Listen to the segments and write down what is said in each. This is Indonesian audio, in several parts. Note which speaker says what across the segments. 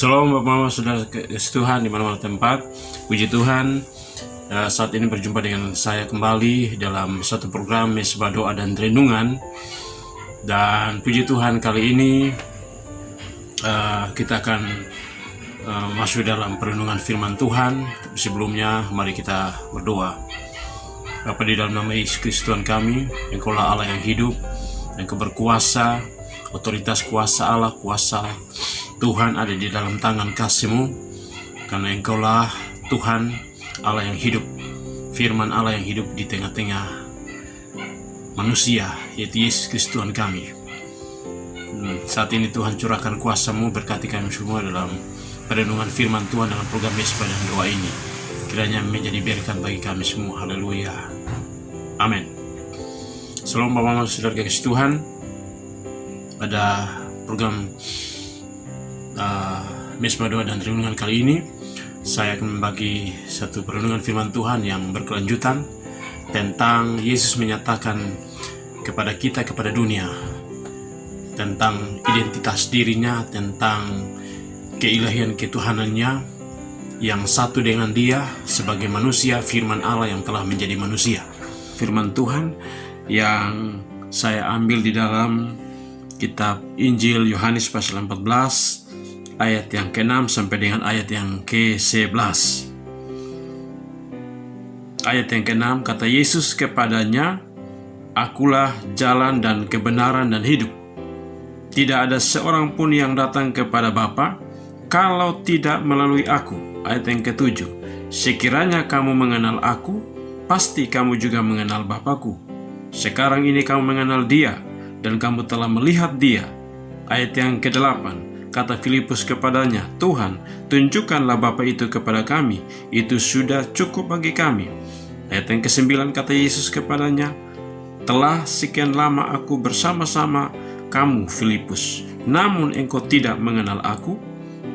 Speaker 1: Shalom Bapak Mama Saudara Tuhan di mana-mana tempat. Puji Tuhan, saat ini berjumpa dengan saya kembali dalam satu program Mesbah Doa dan Renungan. Dan puji Tuhan, kali ini kita akan masuk dalam perenungan firman Tuhan. Sebelumnya mari kita berdoa. Bapa, di dalam nama Yesus Kristus Tuhan kami, Engkaulah Allah yang hidup, Engkau berkuasa. Otoritas kuasa Allah, kuasa Tuhan ada di dalam tangan kasih-Mu, karena Engkaulah Tuhan Allah yang hidup, firman Allah yang hidup di tengah-tengah manusia, yaitu Yesus Kristus Tuhan kami. Saat ini Tuhan, curahkan kuasa-Mu, berkati kami semua dalam perenungan firman Tuhan dalam program Mesbah dan Doa ini. Kiranya menjadi berkat bagi kami semua. Haleluya. Amin. Shalom Bapak Mama Saudara kasih Tuhan. Pada program Mesbah Doa dan Renungan kali ini, saya akan membagi satu perenungan firman Tuhan yang berkelanjutan tentang Yesus menyatakan kepada kita, kepada dunia, tentang identitas dirinya, tentang keilahian ketuhanannya yang satu dengan Dia sebagai manusia, firman Allah yang telah menjadi manusia. Firman Tuhan yang saya ambil di dalam Kitab Injil Yohanes pasal 14 ayat yang ke-6 sampai dengan ayat yang ke-11. Ayat yang ke-6, kata Yesus kepadanya, "Akulah jalan dan kebenaran dan hidup. Tidak ada seorang pun yang datang kepada Bapa kalau tidak melalui aku." Ayat yang ke-7, "Sekiranya kamu mengenal aku, pasti kamu juga mengenal Bapa-Ku. Sekarang ini kamu mengenal Dia dan kamu telah melihat Dia." Ayat yang ke-8, kata Filipus kepadanya, "Tuhan, tunjukkanlah Bapa itu kepada kami, itu sudah cukup bagi kami." Ayat yang ke-9, kata Yesus kepadanya, "Telah sekian lama aku bersama-sama kamu, Filipus, namun engkau tidak mengenal aku.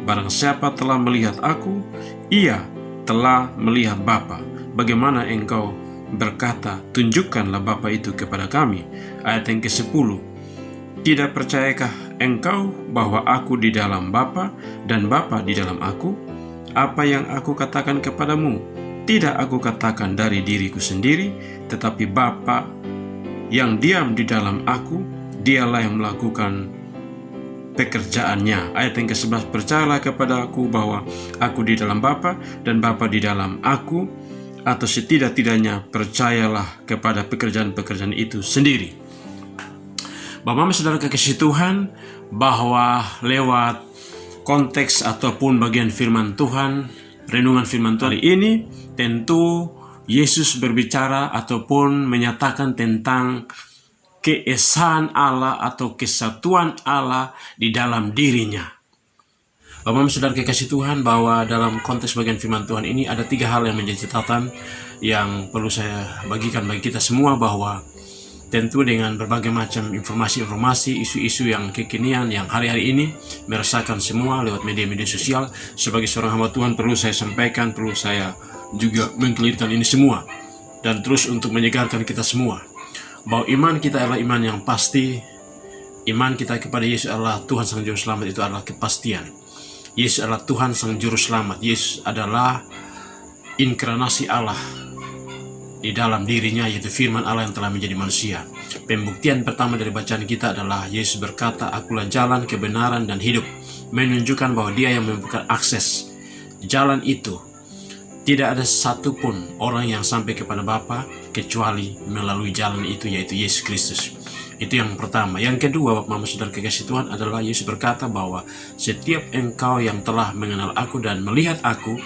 Speaker 1: Barang siapa telah melihat aku, ia telah melihat Bapa. Bagaimana engkau berkata, tunjukkanlah Bapa itu kepada kami?" Ayat yang ke-10, "Tidak percayakah engkau bahwa aku di dalam Bapa dan Bapa di dalam aku? Apa yang aku katakan kepadamu, tidak aku katakan dari diriku sendiri, tetapi Bapa yang diam di dalam aku, Dialah yang melakukan pekerjaannya." Ayat yang ke-11, "Percayalah kepada aku bahwa aku di dalam Bapa dan Bapa di dalam aku, atau setidak-tidaknya percayalah kepada pekerjaan-pekerjaan itu sendiri." Bapak Mama Saudara kekasih Tuhan, bahwa lewat konteks ataupun bagian firman Tuhan, renungan firman Tuhan ini, tentu Yesus berbicara ataupun menyatakan tentang keesaan Allah atau kesatuan Allah di dalam dirinya. Bapak Mama Saudara kekasih Tuhan, bahwa dalam konteks bagian firman Tuhan ini ada 3 hal yang menjadi catatan yang perlu saya bagikan bagi kita semua, bahwa tentu dengan berbagai macam informasi-informasi, isu-isu yang kekinian yang hari-hari ini meresahkan semua lewat media-media sosial, sebagai seorang hamba Tuhan perlu saya sampaikan, perlu saya juga mengkelirkan ini semua, dan terus untuk menyegarkan kita semua, bahwa iman kita adalah iman yang pasti. Iman kita kepada Yesus adalah Tuhan Sang Juru Selamat, itu adalah kepastian. Yesus adalah Tuhan Sang Juru Selamat. Yesus adalah inkarnasi Allah di dalam dirinya, yaitu firman Allah yang telah menjadi manusia. Pembuktian pertama dari bacaan kita adalah Yesus berkata, "Akulah jalan, kebenaran, dan hidup." Menunjukkan bahwa Dia yang membuka akses jalan itu. Tidak ada satupun orang yang sampai kepada Bapa kecuali melalui jalan itu, yaitu Yesus Kristus. Itu yang pertama. Yang kedua, Bapak Mama Saudara kekasih Tuhan, adalah Yesus berkata bahwa setiap engkau yang telah mengenal aku dan melihat aku,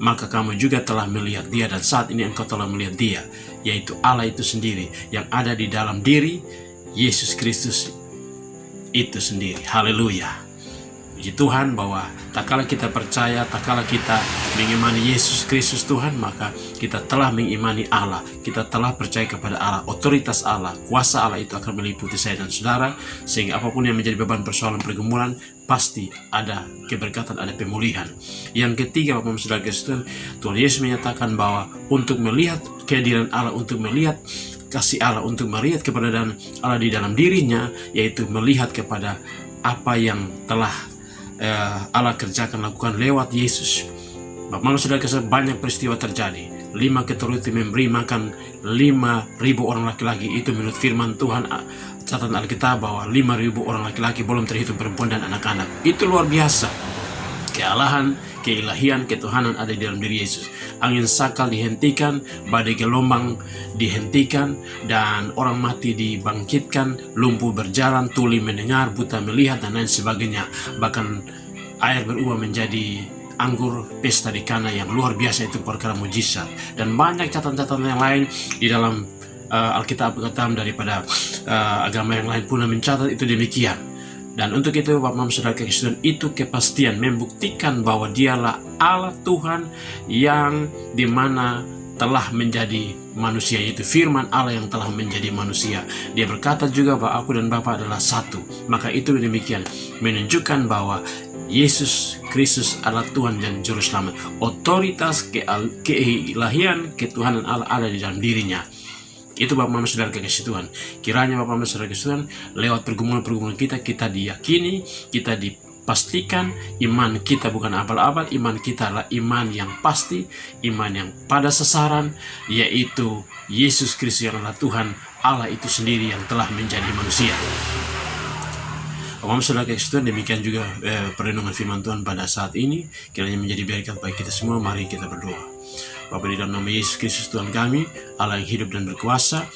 Speaker 1: maka kamu juga telah melihat Dia, dan saat ini engkau telah melihat Dia, yaitu Allah itu sendiri yang ada di dalam diri Yesus Kristus itu sendiri. Haleluya. Puji Tuhan, bahwa tak kala kita percaya, tak kala kita mengimani Yesus Kristus Tuhan, maka kita telah mengimani Allah, kita telah percaya kepada Allah. Otoritas Allah, kuasa Allah itu akan meliputi saya dan saudara, sehingga apapun yang menjadi beban persoalan pergumulan, pasti ada keberkatan, ada pemulihan. Yang ketiga, Bapak Saudara Kristen, Tuhan Yesus menyatakan bahwa untuk melihat kehadiran Allah, untuk melihat kasih Allah, untuk melihat keberadaan Allah di dalam dirinya, yaitu melihat kepada apa yang telah Allah kerjakan lakukan lewat Yesus. Bapak Mama Saudara kasih, banyak peristiwa terjadi. 5 keturuti memberi makan 5.000 orang laki-laki. Itu menurut firman Tuhan, catatan Alkitab, bahwa 5.000 orang laki-laki, belum terhitung perempuan dan anak-anak. Itu luar biasa. Kealahan, keilahian, ketuhanan ada di dalam diri Yesus. Angin sakal dihentikan, badai gelombang dihentikan, dan orang mati dibangkitkan, lumpuh berjalan, tuli mendengar, buta melihat, dan lain sebagainya. Bahkan air berubah menjadi anggur, pesta di Kana yang luar biasa. Itu perkara mujizat. Dan banyak catatan-catatan yang lain di dalam Alkitab daripada agama yang lain pun mencatat itu demikian. Dan untuk itu Bapak Mama Saudara Kristen, itu kepastian membuktikan bahwa dialah Allah Tuhan yang dimana telah menjadi manusia, yaitu firman Allah yang telah menjadi manusia. Dia berkata juga bahwa aku dan Bapa adalah satu. Maka itu demikian menunjukkan bahwa Yesus Kristus adalah Tuhan dan Juru Selamat. Otoritas keilahian, ketuhanan Allah ada di dalam dirinya. Itu Bapak Mama Saudara kekasih Tuhan. Kiranya Bapak Mama Saudara kekasih Tuhan, lewat pergumulan-pergumulan kita diyakini, kita dipastikan iman kita bukan abal-abal. Iman kita adalah iman yang pasti, iman yang pada sasaran, yaitu Yesus Kristus yang adalah Tuhan Allah itu sendiri yang telah menjadi manusia. Bapak Mama Saudara kekasih Tuhan, demikian juga perenungan firman Tuhan pada saat ini. Kiranya menjadi berkat bagi kita semua. Mari kita berdoa. Bapa, di dalam nama Yesus Kristus Tuhan kami, Allah yang hidup dan berkuasa,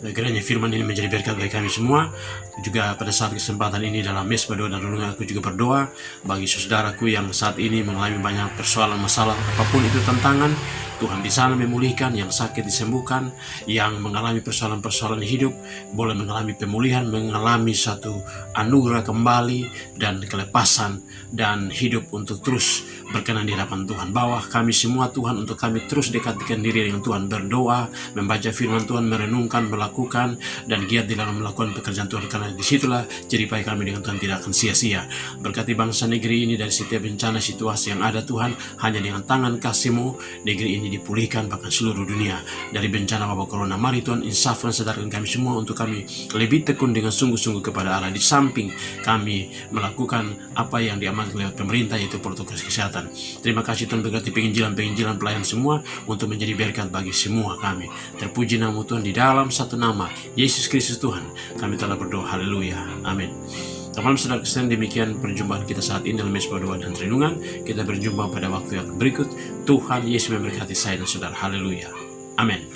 Speaker 1: kiranya firman ini menjadi berkat bagi kami semua. Juga pada saat kesempatan ini dalam mesbah doa dan renungan, aku juga berdoa bagi saudaraku yang saat ini mengalami banyak persoalan, masalah, apapun itu tantangan. Tuhan di sana memulihkan, yang sakit disembuhkan, yang mengalami persoalan-persoalan hidup boleh mengalami pemulihan, mengalami satu anugerah kembali dan kelepasan dan hidup untuk terus berkenan di hadapan Tuhan. Bawa kami semua Tuhan untuk kami terus dekatkan diri dengan Tuhan, berdoa, membaca firman Tuhan, merenungkan, melakukan, dan giat di dalam melakukan pekerjaan Tuhan, karena disitulah jeripaya kami dengan Tuhan tidak akan sia-sia. Berkati bangsa negeri ini dari setiap bencana situasi yang ada Tuhan, hanya dengan tangan kasih-Mu negeri ini dipulihkan, bahkan seluruh dunia dari bencana wabah corona. Mari Tuhan insafkan, sadarkan kami semua untuk kami lebih tekun dengan sungguh-sungguh kepada Allah, di samping kami melakukan apa yang diamankan lewat pemerintah, yaitu protokol kesehatan. Terima kasih Tuhan, berkati penginjilan pelayan semua untuk menjadi berkat bagi semua kami. Terpuji nama Tuhan, di dalam satu nama Yesus Kristus Tuhan kami telah berdoa. Haleluya, amin. Teman-teman Saudara Kristen, demikian perjumpaan kita saat ini dalam mesbah doa dan renungan. Kita berjumpa pada waktu yang berikut. Tuhan Yesus memberkati saya dan saudara. Haleluya, amin.